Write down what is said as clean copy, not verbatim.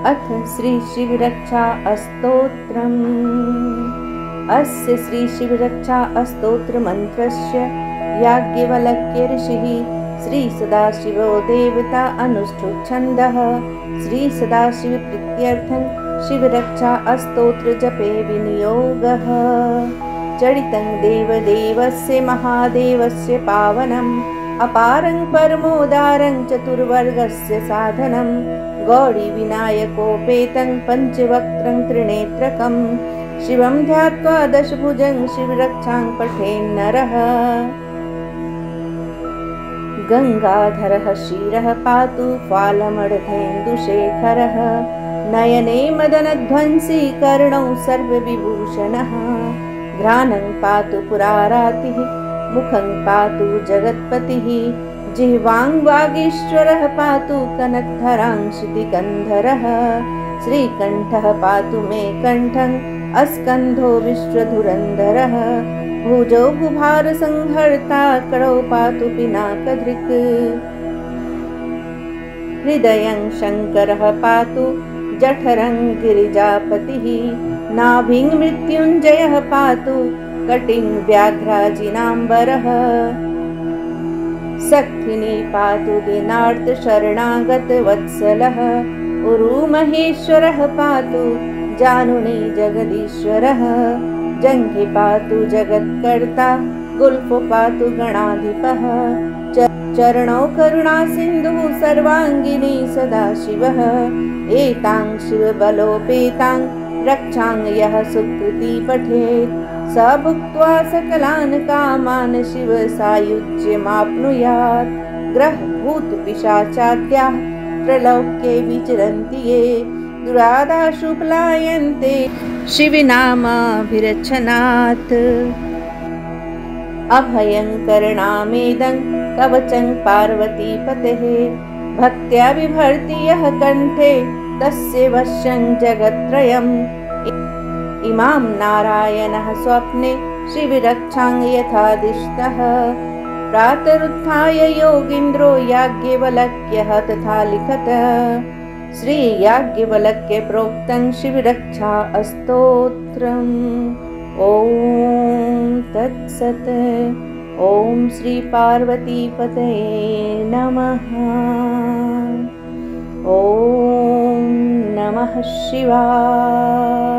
अथ श्री शिवरक्षा अस्तोत्रम्। अस्य श्री शिवरक्षा अस्तोत्र मंत्रस्य याज्ञवल्क्य ऋषिः श्री सदाशिवो देवता अनुष्ठुप् छन्दः। श्री सदाशिव प्रीत्यर्थं शिवरक्षा अस्तोत्र जपे विनियोगः। चरितं देवदेवस्य महादेवस्य पावनम् अपारं परमोदारं चतुर्वर्गस्य साधनं गौरी विनायकोपेतं पंचवक्त्रं त्रिनेत्रकं शिवं ध्यात्वा दशभुजं शिवरक्षां पठेन्नरः। गंगाधरः शिरः पातु फालमर्धेन्दुशेखरः नयने मदनध्वंसी कर्णौ सर्वविभूषणः घ्राणं पातु पुरारातिः मुखं पातु जगत्पतिः जिह्वां वागीश्वरः पातु कनकधरां श्रुतिकन्धरः श्रीकण्ठः पातु मे कण्ठं अस्कन्धो विश्वधुरन्धरः भुजौ बुभारसंहर्ता करौ पातु पिनाकधृक् हृदयं शङ्करः पातु जठरं गिरिजापतिः नाभिं मृत्युञ्जयः पातु कटिं व्याघ्राजिनाम्बरः सक्थिनी पातु दीनार्तशरणागतवत्सलः उरुमहेश्वरः पातु जानुनी जगदीश्वरः जङ्घे पातु जगत्कर्ता गुल्फो पातु गणाधिपः चरणौ करुणासिन्धुः सर्वाङ्गिनी सदाशिवः एतां शिवबलोपेतां रक्षां यः सुकृती पठेत् स भुक्त्वा सकलान् कामान् शिव सायुज्यमाप्नुयात्। ग्रह भूत पिशाचाद्याः त्रैलोक्ये विचरन्ति ये दुरादाशु पलायन्ते शिवनामाभिरचनात्। अभयङ्करनामेदं कवचं पार्वतीपतेः भक्त्या बिभर्ति यः कण्ठे तस्य वश्यं जगत्त्रयम्। इमां नारायणः स्वप्ने शिवरक्षां यथादिष्टः प्रातरुत्थाय योगीन्द्रो याज्ञवल्क्यः तथा लिखत। श्री याज्ञवल्क्य प्रोक्तं शिवरक्षा अस्तोत्रम्। ॐ तत्सत्। ॐ श्री पार्वतीपतये नमः। ॐ नमः शिवाय।